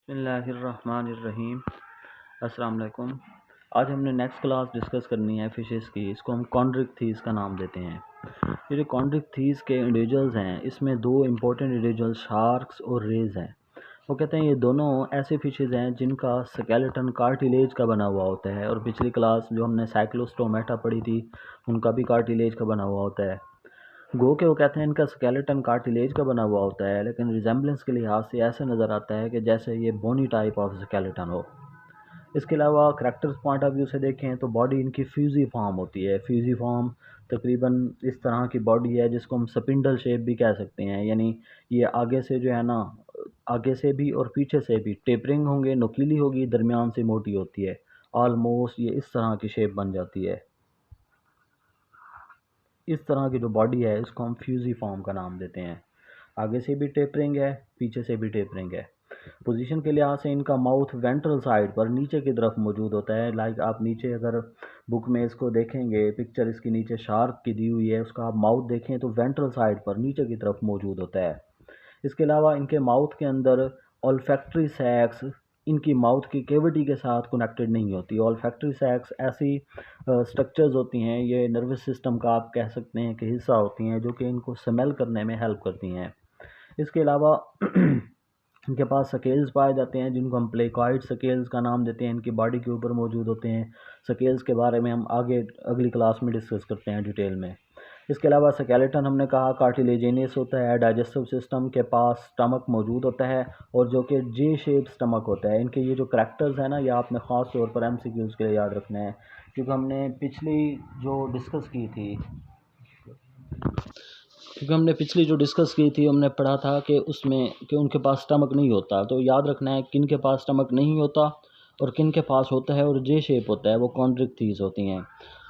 बिस्मिल्लाहिर्रहमानिर्रहीम। अस्सलाम वालेकुम। आज हमने नेक्स्ट क्लास डिस्कस करनी है फ़िशेस की। इसको हम कॉन्ड्रिक थीस का नाम देते हैं। ये जो कॉन्ड्रिक थीस के इंडिविजुअल्स हैं, इसमें दो इंपॉर्टेंट इंडिविजुअल शार्क्स और रेज हैं। वो कहते हैं ये दोनों ऐसे फ़िशेज़ हैं जिनका स्केलेटन कार्टिलेज का बना हुआ होता है, और पिछली क्लास जो हमने साइक्लोस्टोमेटा पढ़ी थी उनका भी कार्टिलेज का बना हुआ होता है। गो के वो कहते हैं इनका स्केलेटन कार्टिलेज का बना हुआ होता है, लेकिन रिजेंबलेंस के लिहाज से ऐसे नज़र आता है कि जैसे ये बोनी टाइप ऑफ स्केलेटन हो। इसके अलावा करैक्टर्स पॉइंट ऑफ व्यू से देखें तो बॉडी इनकी फ्यूजी फॉर्म होती है। फ्यूजी फॉर्म तकरीबन इस तरह की बॉडी है जिसको हम स्पिंडल शेप भी कह सकते हैं, यानी ये आगे से जो है ना, आगे से भी और पीछे से भी टेपरिंग होंगे, नुकीली होगी, दरमियान से मोटी होती है। ऑलमोस्ट ये इस तरह की शेप बन जाती है। इस तरह की जो बॉडी है इसको हम फ्यूजी फॉर्म का नाम देते हैं। आगे से भी टेपरिंग है, पीछे से भी टेपरिंग है। पोजीशन के लिहाज से इनका माउथ वेंट्रल साइड पर नीचे की तरफ मौजूद होता है। लाइक आप नीचे अगर बुक में इसको देखेंगे, पिक्चर इसकी नीचे शार्क की दी हुई है, उसका आप माउथ देखें तो वेंट्रल साइड पर नीचे की तरफ मौजूद होता है। इसके अलावा इनके माउथ के अंदर ऑल्फैक्टरी सैक्स इनकी माउथ की केविटी के साथ कनेक्टेड नहीं होती। ऑल्फैक्टरी सैक्स ऐसी स्ट्रक्चर्स होती हैं, ये नर्वस सिस्टम का आप कह सकते हैं कि हिस्सा होती हैं, जो कि इनको स्मेल करने में हेल्प करती हैं। इसके अलावा इनके पास स्केल्स पाए जाते हैं जिनको हम प्लेकॉइड स्केल्स का नाम देते हैं। इनकी बॉडी के ऊपर मौजूद होते हैं। स्केल्स के बारे में हम आगे अगली क्लास में डिस्कस करते हैं डिटेल में। इसके अलावा स्केलेटन हमने कहा कार्टिलेजिनियस होता है। डाइजेस्टिव सिस्टम के पास स्टमक मौजूद होता है, और जो कि जे शेप स्टमक होता है। इनके ये जो करैक्टर्स हैं ना, ये आपने ख़ास तौर पर एमसीक्यूज़ के लिए याद रखना है, क्योंकि हमने पिछली जो डिस्कस की थी हमने पढ़ा था कि उसमें कि उनके पास स्टमक नहीं होता। तो याद रखना है किन के पास स्टमक नहीं होता और किन के पास होता है, और जे शेप होता है, वो कॉन्ड्रिक थीस होती हैं।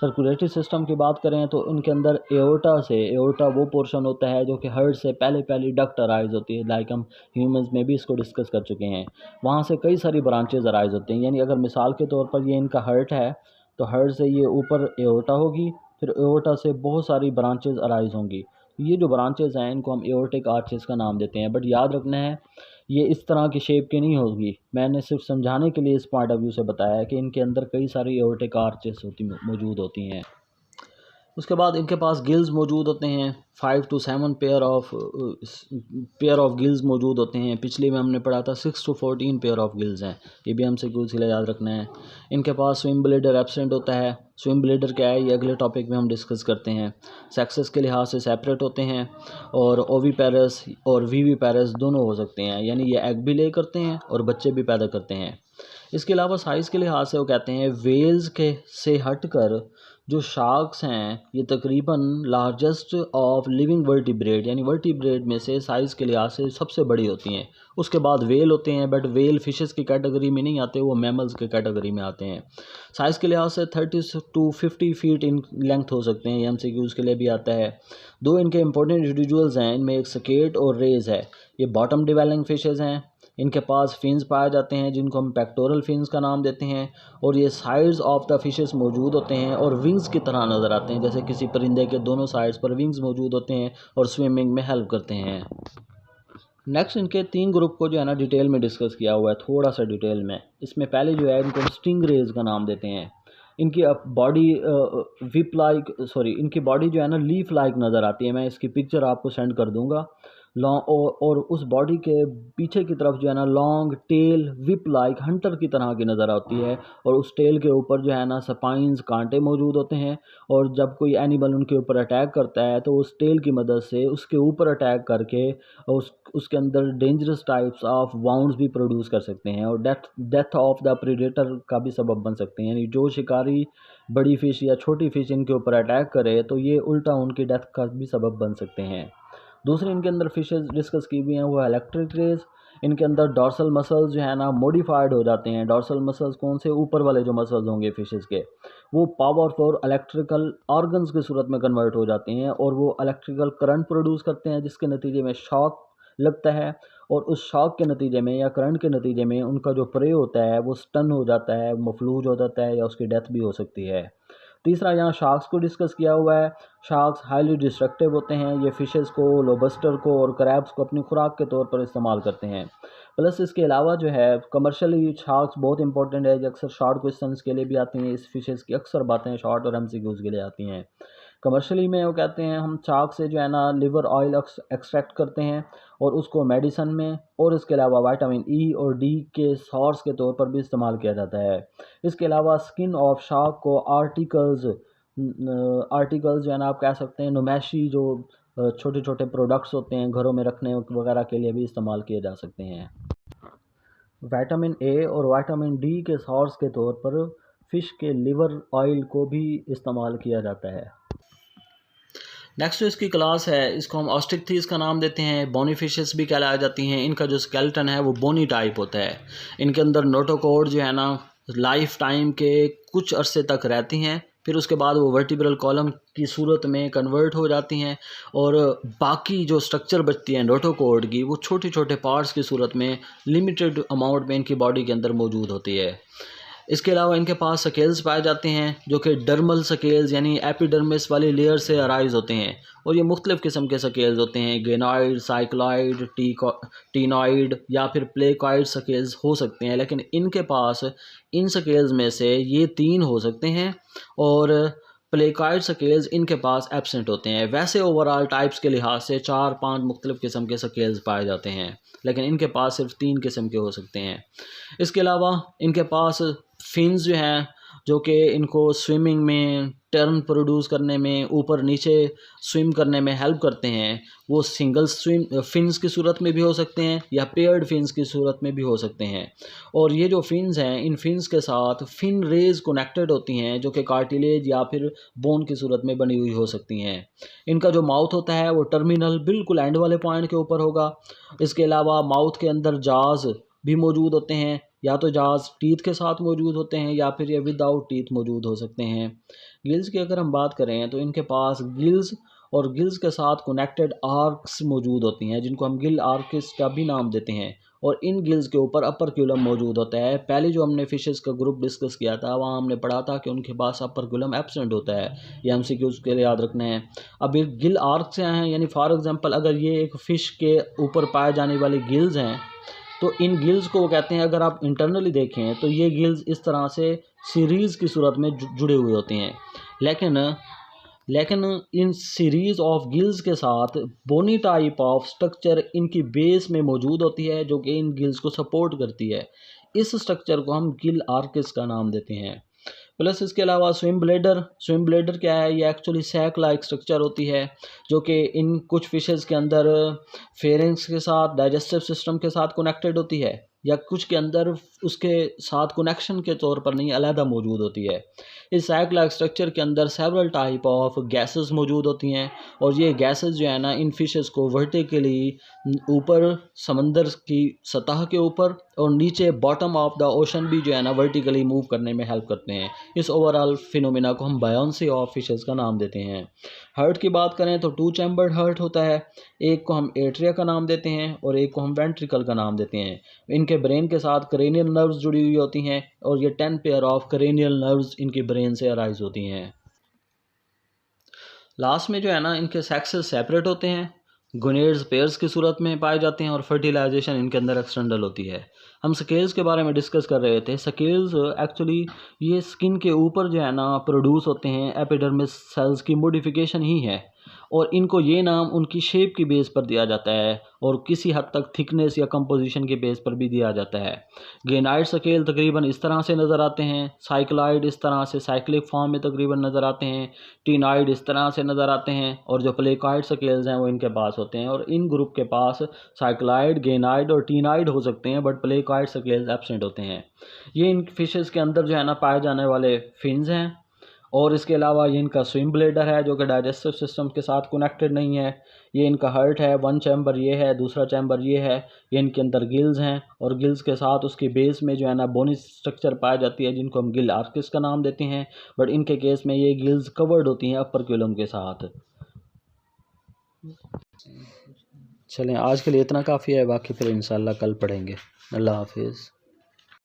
सर्कुलेटरी सिस्टम की बात करें तो उनके अंदर एओर्टा वो पोर्शन होता है जो कि हार्ट से पहले डक्ट अराइज होती है। लाइक हम ह्यूमंस में भी इसको डिस्कस कर चुके हैं। वहाँ से कई सारी ब्रांचेज अराइज होती हैं। यानी अगर मिसाल के तौर पर ये इनका हार्ट है, तो हार्ट से ये ऊपर एओर्टा होगी, फिर एओर्टा से बहुत सारी ब्रांचेज अराइज होंगी। ये जो ब्रांचेस हैं इनको हम एओर्टिक आर्चेस का नाम देते हैं। बट याद रखना है ये इस तरह की शेप की नहीं होगी। मैंने सिर्फ समझाने के लिए इस पॉइंट ऑफ व्यू से बताया है कि इनके अंदर कई सारी एओर्टिक आर्चेस मौजूद होती हैं। उसके बाद इनके पास गिल्स मौजूद होते हैं। 5 to 7 पेयर ऑफ गिल्स मौजूद होते हैं। पिछले में हमने पढ़ा था 6 to 14 पेयर ऑफ गिल्स हैं। ये भी हमसे कुछ याद रखना है। इनके पास स्विम ब्लेडर एब्सेंट होता है। स्विम ब्लेडर क्या है, ये अगले टॉपिक में हम डिस्कस करते हैं। सेक्सेस के लिहाज से सेपरेट होते हैं, और ओवीपेरस और वीवीपेरस दोनों हो सकते हैं। यानी ये एग भी ले करते हैं और बच्चे भी पैदा करते हैं। इसके अलावा साइज़ के लिहाज से वो कहते हैं वेल्स के से हटकर जो शार्क्स हैं ये तकरीबन लार्जेस्ट ऑफ लिविंग वर्टिब्रेट, यानी वर्टिब्रेट में से साइज़ के लिहाज से सबसे बड़ी होती हैं। उसके बाद वेल होते हैं, बट वेल फिशेस की कैटेगरी में नहीं आते, वो मैमल्स के कैटेगरी में आते हैं। साइज़ के लिहाज से 30 to 50 फीट इन लेंथ हो सकते हैं। एमसीक्यूज़ के लिए भी आता है। दो इनके इंपॉर्टेंट इंडिविजुअल्स हैं, इनमें एक स्केट और रेज है। ये बॉटम डिवेलिंग फिशेज़ हैं। इनके पास फिन्स पाए जाते हैं जिनको हम पेक्टोरल फिन्स का नाम देते हैं, और ये साइड्स ऑफ द फिशेस मौजूद होते हैं और विंग्स की तरह नज़र आते हैं। जैसे किसी परिंदे के दोनों साइड्स पर विंग्स मौजूद होते हैं और स्विमिंग में हेल्प करते हैं। नेक्स्ट इनके 3 ग्रुप को जो है ना डिटेल में डिस्कस किया हुआ है, थोड़ा सा डिटेल में। इसमें पहले जो है इनको स्टिंग रेज का नाम देते हैं। इनकी बॉडी इनकी बॉडी जो है ना लीफ लाइक नज़र आती है। मैं इसकी पिक्चर आपको सेंड कर दूंगा। लॉन्ग और उस बॉडी के पीछे की तरफ जो है ना long tail whip like Hunter की तरह की नज़र आती है, और उस टेल के ऊपर जो है ना स्पाइंस कांटे मौजूद होते हैं। और जब कोई एनिमल उनके ऊपर अटैक करता है तो उस टेल की मदद से उसके ऊपर अटैक करके उसके अंदर डेंजरस टाइप्स ऑफ वाउंड्स भी प्रोड्यूस कर सकते हैं, और डेथ ऑफ द प्रीडेटर का भी सबब बन सकते हैं। यानी जो शिकारी बड़ी फ़िश या छोटी फ़िश इनके ऊपर अटैक करे तो ये उल्टा उनकी डेथ का भी सबब बन सकते हैं। दूसरी इनके अंदर फिशेस डिस्कस की हुई हैं वो इलेक्ट्रिक रेज। इनके अंदर डॉर्सल मसल्स जो है ना मॉडिफाइड हो जाते हैं। डॉर्सल मसल्स कौन से, ऊपर वाले जो मसल्स होंगे फिशेस के, वो पावरफुल इलेक्ट्रिकल ऑर्गन्स की सूरत में कन्वर्ट हो जाते हैं, और वो इलेक्ट्रिकल करंट प्रोड्यूस करते हैं, जिसके नतीजे में शॉक लगता है। और उस शॉक के नतीजे में या करंट के नतीजे में उनका जो प्रे होता है वो स्टन हो जाता है, मफलूज हो जाता है, या उसकी डेथ भी हो सकती है। तीसरा यहाँ शार्क्स को डिस्कस किया हुआ है। शार्क्स हाईली डिस्ट्रक्टिव होते हैं, ये फिशेस को, लोबस्टर को और क्रैब्स को अपनी खुराक के तौर पर इस्तेमाल करते हैं। प्लस इसके अलावा जो है कमर्शियली शार्क्स बहुत इंपॉर्टेंट है, जो अक्सर शॉर्ट क्वेश्चंस के लिए भी आती हैं। इस फिशेस की अक्सर बातें शॉर्ट और एमसीक्यूज के लिए आती हैं। कमर्शियली में वो कहते हैं हम शार्क से जो है ना लिवर ऑयल एक्सट्रैक्ट करते हैं और उसको मेडिसन में और इसके अलावा विटामिन ई और डी के सोर्स के तौर पर भी इस्तेमाल किया जाता है। इसके अलावा स्किन ऑफ शार्क को आर्टिकल्स जो है ना आप कह सकते हैं नुमाइशी जो छोटे छोटे प्रोडक्ट्स होते हैं घरों में रखने वगैरह के लिए भी इस्तेमाल किए जा सकते हैं। विटामिन ए और विटामिन डी के सोर्स के तौर पर फ़िश के लिवर ऑयल को भी इस्तेमाल किया जाता है। नेक्स्ट जो इसकी क्लास है इसको हम ऑस्ट्रिकथीस का नाम देते हैं। बोनी फिशेस भी कहलाई जाती हैं। इनका जो स्केलेटन है वो बोनी टाइप होता है। इनके अंदर नोटोकॉर्ड जो है ना लाइफ टाइम के कुछ अरसे तक रहती हैं, फिर उसके बाद वो वर्टिब्रल कॉलम की सूरत में कन्वर्ट हो जाती हैं और बाकी जो स्ट्रक्चर बचती है नोटोकॉर्ड की वो छोटे छोटे पार्ट्स की सूरत में लिमिटेड अमाउंट में इनकी बॉडी के अंदर मौजूद होती है। इसके अलावा इनके पास सकेल्स पाए जाते हैं जो कि डर्मल सकेल्स यानी एपिडर्मिस वाली लेयर से अराइज होते हैं और ये मुख्तलिफ़ किस्म के सकेल्स होते हैं। गेनॉइड, साइक्लॉइड, टीनॉइड या फिर प्लेकॉइड सकेल्स हो सकते हैं, लेकिन इनके पास इन सकेल्स में से ये 3 हो सकते हैं और प्लेकॉइड सकेल्स इनके पास एब्सेंट होते हैं। वैसे ओवरऑल टाइप्स के लिहाज से 4-5 मुख्तलिफ़ किस्म के सकेल्स पाए जाते हैं, लेकिन इनके पास सिर्फ 3 किस्म के हो सकते हैं। इसके अलावा इनके पास फिन्स जो हैं जो कि इनको स्विमिंग में, टर्न प्रोड्यूस करने में, ऊपर नीचे स्विम करने में हेल्प करते हैं, वो सिंगल स्विम फिन्स की सूरत में भी हो सकते हैं या पेयर्ड फिन्स की सूरत में भी हो सकते हैं। और ये जो फिन्स हैं इन फिन्स के साथ फिन रेज कनेक्टेड होती हैं जो कि कार्टिलेज या फिर बोन की सूरत में बनी हुई हो सकती हैं। इनका जो माउथ होता है वो टर्मिनल बिल्कुल एंड वाले पॉइंट के ऊपर होगा। इसके अलावा माउथ के अंदर जाज भी मौजूद होते हैं, या तो जाज टीथ के साथ मौजूद होते हैं या फिर ये विदाउट टीथ मौजूद हो सकते हैं। गिल्स की अगर हम बात करें तो इनके पास गिल्स और गिल्स के साथ कनेक्टेड आर्क्स मौजूद होती हैं जिनको हम गिल आर्किस का भी नाम देते हैं और इन गिल्स के ऊपर अपर क्यूलम मौजूद होता है। पहले जो हमने फिशेस का ग्रुप डिस्कस किया था वहाँ हमने पढ़ा था कि उनके पास अपर क्यूलम एब्सेंट होता है। ये एमसीक्यूज के लिए याद रखना है। अब ये गिल आर्क से हैं, यानी फॉर एग्जांपल अगर ये एक फ़िश के ऊपर पाए जाने वाले गिल्स हैं तो इन गिल्स को कहते हैं, अगर आप इंटरनली देखें तो ये गिल्स इस तरह से सीरीज़ की सूरत में जुड़े हुए होते हैं, लेकिन इन सीरीज़ ऑफ गिल्स के साथ बोनी टाइप ऑफ स्ट्रक्चर इनकी बेस में मौजूद होती है जो कि इन गिल्स को सपोर्ट करती है। इस स्ट्रक्चर को हम गिल आर्किस का नाम देते हैं। प्लस इसके अलावा स्विम ब्लेडर क्या है? ये एक्चुअली सैक लाइक स्ट्रक्चर होती है जो कि इन कुछ फिशेस के अंदर फेरेंक्स के साथ, डाइजेस्टिव सिस्टम के साथ कनेक्टेड होती है या कुछ के अंदर उसके साथ कनेक्शन के तौर पर नहीं, अलहदा मौजूद होती है। इस सैक लाइक स्ट्रक्चर के अंदर सेवरल टाइप ऑफ गैसेस मौजूद होती हैं और ये गैसेस जो है ना इन फिशेस को वर्टिकली ऊपर समंदर की सतह के ऊपर और नीचे बॉटम ऑफ द ओशन भी जो है ना वर्टिकली मूव करने में हेल्प करते हैं। इस ओवरऑल फिनोमिना को हम बायोंसी ऑफ फिशेस का नाम देते हैं। हार्ट की बात करें तो 2 चैम्बर्ड हार्ट होता है। एक को हम एट्रिया का नाम देते हैं और एक को हम वेंट्रिकल का नाम देते हैं। इनके ब्रेन के साथ क्रेनियल नर्व्स जुड़ी हुई होती हैं और ये 10 पेयर ऑफ क्रेनियल नर्व्स इनकी ब्रेन से अराइज होती हैं। लास्ट में जो है ना इनके सेक्सेस सेपरेट होते हैं, गोनेड्स पेयर्स की सूरत में पाए जाते हैं और फर्टिलाइजेशन इनके अंदर एक्सटर्नल होती है। हम स्केल्स के बारे में डिस्कस कर रहे थे। स्केल्स एक्चुअली ये स्किन के ऊपर जो है ना प्रोड्यूस होते हैं, एपिडर्मिस सेल्स की मॉडिफिकेशन ही है और इनको ये नाम उनकी शेप की बेस पर दिया जाता है और किसी हद तक थिकनेस या कंपोजिशन के बेस पर भी दिया जाता है। गेनाइड स्केल तकरीबन इस तरह से नज़र आते हैं, साइक्लॉइड इस तरह से साइक्लिक फॉर्म में तकरीबन नज़र आते हैं, टीनॉइड इस तरह से नज़र आते हैं और जो प्लेकॉइड स्केल्स हैं वो इनके पास होते हैं। और इन ग्रुप के पास साइक्लॉइड, गेनाइड और टीनॉइड हो सकते हैं बट प्लेकॉइड स्केल्स एब्सेंट होते हैं। ये इन फिशेस के अंदर जो है ना पाए जाने वाले फिन्स हैं और इसके अलावा ये इनका स्विम ब्लेडर है जो कि डाइजेस्टिव सिस्टम के साथ कनेक्टेड नहीं है। ये इनका हार्ट है, 1 चैम्बर ये है, दूसरा चैम्बर ये है। ये इनके अंदर गिल्स हैं और गिल्स के साथ उसकी बेस में जो है ना बोनी स्ट्रक्चर पाई जाती है जिनको हम गिल आर्किस का नाम देते हैं, बट इनके केस में ये गिल्स कवर्ड होती हैं अपर क्यूलम के साथ। चलें आज के लिए इतना काफ़ी है, बाकी फिर इंशाल्लाह कल पढ़ेंगे। अल्लाह हाफिज़।